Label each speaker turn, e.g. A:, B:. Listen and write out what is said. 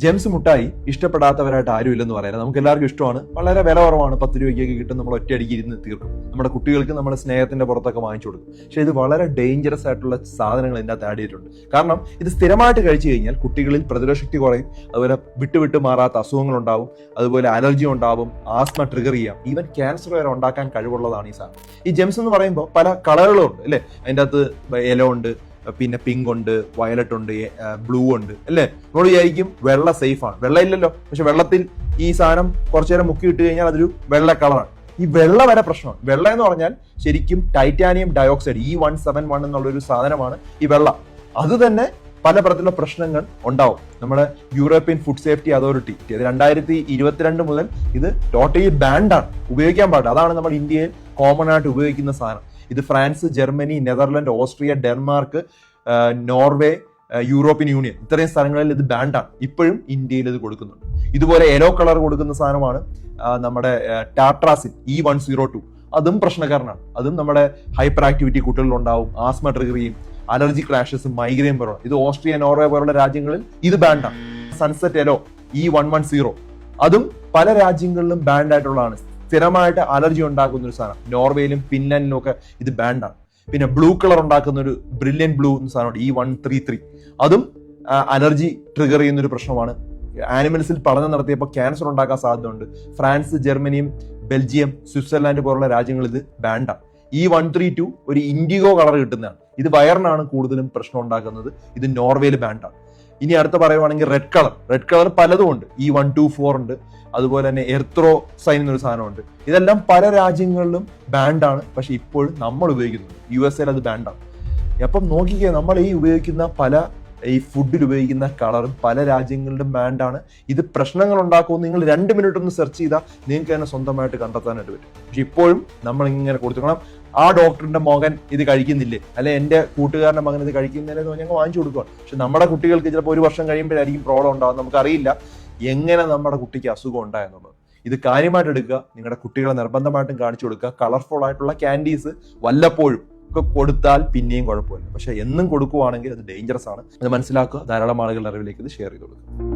A: Gems മുട്ടായി ഇഷ്ടപ്പെടാത്തവരായിട്ട് ആരും ഇല്ലെന്ന് പറയാം. നമുക്ക് എല്ലാവർക്കും ഇഷ്ടമാണ്. വളരെ വില കുറവാണ്, 10 രൂപയ്ക്കൊക്കെ കിട്ടും. നമ്മൾ ഒറ്റയടിക്ക് ഇരുന്ന് തീർക്കും. നമ്മുടെ കുട്ടികൾക്ക് നമ്മൾ സ്നേഹത്തിന്റെ പുറത്തൊക്കെ വാങ്ങിച്ചു കൊടുക്കും. പക്ഷെ ഇത് വളരെ ഡേഞ്ചറസ് ആയിട്ടുള്ള സാധനങ്ങൾ ഇതിൻ്റെ അകത്ത് ആഡ് ചെയ്തിട്ടുണ്ട്. കാരണം ഇത് സ്ഥിരമായിട്ട് കഴിച്ചു കഴിഞ്ഞാൽ കുട്ടികളിൽ പ്രതിരോധശക്തി കുറയും, അതുപോലെ വിട്ടുവിട്ട് മാറാത്ത അസുഖങ്ങൾ ഉണ്ടാവും, അതുപോലെ അലർജി ഉണ്ടാവും, ആസ്മ ട്രിഗർ ചെയ്യാം, ഈവൻ ക്യാൻസർ വരെ ഉണ്ടാക്കാൻ കഴിവുള്ളതാണ് ഈ സാധനം. ഈ ജെംസ് എന്ന് പറയുമ്പോൾ പല കളറുകളും ഉണ്ട് അല്ലേ. അതിൻ്റെ അകത്ത് യെല്ലോ ഉണ്ട്, പിന്നെ പിങ്ക് ഉണ്ട്, വയലറ്റ് ഉണ്ട്, ബ്ലൂ ഉണ്ട് അല്ലേ. നമ്മൾ വിചാരിക്കും വെള്ള സേഫ് ആണ്. വെള്ള ഇല്ലല്ലോ, പക്ഷെ വെള്ളത്തിൽ ഈ സാധനം കുറച്ചു നേരം മുക്കി ഇട്ട് കഴിഞ്ഞാൽ അതൊരു വെള്ള കളറാണ്. ഈ വെള്ള വരെ പ്രശ്നമാണ്. വെള്ള എന്ന് പറഞ്ഞാൽ ശരിക്കും ടൈറ്റാനിയം ഡയോക്സൈഡ് E171 എന്നുള്ളൊരു സാധനമാണ് ഈ വെള്ള. അത് തന്നെ പല തരത്തിലുള്ള പ്രശ്നങ്ങൾ ഉണ്ടാവും. നമ്മുടെ യൂറോപ്യൻ ഫുഡ് സേഫ്റ്റി അതോറിറ്റി 2022 മുതൽ ഇത് ടോട്ടലി ബാൻഡാണ്, ഉപയോഗിക്കാൻ പാടില്ല. അതാണ് നമ്മൾ ഇന്ത്യയിൽ കോമൺ ആയിട്ട് ഉപയോഗിക്കുന്ന സാധനം. ഇത് France, Germany, Netherland, Austria, Denmark, Norway, European union ഇത്രയും സ്ഥലങ്ങളിൽ ഇത് ബാൻഡാണ്. ഇപ്പോഴും ഇന്ത്യയിൽ ഇത് കൊടുക്കുന്നുണ്ട്. ഇതുപോലെ യെല്ലോ കളർ കൊടുക്കുന്ന സാധനമാണ് നമ്മുടെ ടാട്രാസിൻ E102. അതും പ്രശ്നക്കാരനാണ്. അതും നമ്മുടെ ഹൈപ്പർ ആക്ടിവിറ്റി കുട്ടികളിലുണ്ടാവും, ആസ്മ ട്രിഗർ ചെയ്യും, അലർജി ക്ലാഷസ്, മൈഗ്രെയിൻ പോലുള്ള. ഇത് ഓസ്ട്രിയ, നോർവേ പോലുള്ള രാജ്യങ്ങളിൽ ഇത് ബാൻഡാണ്. സൺസെറ്റ് യെല്ലോ E110 അതും പല രാജ്യങ്ങളിലും ബാൻഡ് ആയിട്ടുള്ളതാണ്. സ്ഥിരമായിട്ട് അലർജി ഉണ്ടാക്കുന്ന ഒരു സാധനം. നോർവേയിലും ഫിൻലാൻഡിലും ഒക്കെ ഇത് ബാൻഡാണ്. പിന്നെ ബ്ലൂ കളർ ഉണ്ടാക്കുന്ന ഒരു ബ്രില്യൻ ബ്ലൂ എന്ന സാധനമുണ്ട് E133. അതും അലർജി ട്രിഗർ ചെയ്യുന്ന ഒരു പ്രശ്നമാണ്. ആനിമൽസിൽ പഠനം നടത്തിയപ്പോൾ ക്യാൻസർ ഉണ്ടാക്കാൻ സാധ്യതയുണ്ട്. ഫ്രാൻസ്, ജർമ്മനിയും ബെൽജിയം, സ്വിറ്റ്സർലാൻഡ് പോലുള്ള രാജ്യങ്ങൾ ഇത് ബാൻഡാണ്. E132 ഒരു ഇൻഡിഗോ കളർ കിട്ടുന്നതാണ്. ഇത് വയറിനാണ് കൂടുതലും പ്രശ്നം ഉണ്ടാക്കുന്നത്. ഇത് നോർവേയിൽ ബാൻഡാണ്. ഇനി അടുത്ത പറയുവാണെങ്കിൽ റെഡ് കളർ പലതും ഉണ്ട്. E124 ഉണ്ട്, അതുപോലെ തന്നെ എർത്രോസൈൻ എന്നൊരു സാധനമുണ്ട്. ഇതെല്ലാം പല രാജ്യങ്ങളിലും ബാൻഡാണ്. പക്ഷെ ഇപ്പോഴും നമ്മൾ ഉപയോഗിക്കുന്നുണ്ട്. USA അത് ബാൻഡാണ്. അപ്പം നോക്കിക്കേ, നമ്മൾ ഈ ഉപയോഗിക്കുന്ന ഈ ഫുഡിൽ ഉപയോഗിക്കുന്ന കളറും പല രാജ്യങ്ങളിലും ബാൻഡാണ്. ഇത് പ്രശ്നങ്ങൾ ഉണ്ടാക്കുമെന്ന് നിങ്ങൾ 2 മിനിറ്റ് ഒന്ന് സെർച്ച് ചെയ്താൽ നിങ്ങൾക്ക് തന്നെ സ്വന്തമായിട്ട് കണ്ടെത്താനായിട്ട് പറ്റും. പക്ഷെ ഇപ്പോഴും നമ്മൾ ഇങ്ങനെ കൊടുക്കണം. ആ ഡോക്ടറിന്റെ മകൻ ഇത് കഴിക്കുന്നില്ലേ, അല്ലെ എൻ്റെ കൂട്ടുകാരന്റെ മകൻ ഇത് കഴിക്കുന്നില്ലേ എന്ന് ഞങ്ങൾ വാങ്ങിച്ചു കൊടുക്കുകയാണ്. പക്ഷെ നമ്മുടെ കുട്ടികൾക്ക് ചിലപ്പോൾ 1 വർഷം കഴിയുമ്പോഴായിരിക്കും പ്രോബ്ലം ഉണ്ടാകും. നമുക്കറിയില്ല എങ്ങനെ നമ്മുടെ കുട്ടിക്ക് അസുഖം ഉണ്ടായെന്നുള്ളത്. ഇത് കാര്യമായിട്ട് എടുക്കുക. നിങ്ങളുടെ കുട്ടികളെ നിർബന്ധമായിട്ടും കാണിച്ചു കൊടുക്കുക. കളർഫുൾ ആയിട്ടുള്ള ക്യാൻഡീസ് വല്ലപ്പോഴും ഒക്കെ കൊടുത്താൽ പിന്നെയും കുഴപ്പമില്ല. പക്ഷെ എന്നും കൊടുക്കുവാണെങ്കിൽ അത് ഡേഞ്ചറസ് ആണ്. അത് മനസ്സിലാക്കുക. ധാരാളം ആളുകളുടെ അറിവിലേക്ക് ഇത് ഷെയർ ചെയ്ത് കൊടുക്കുക.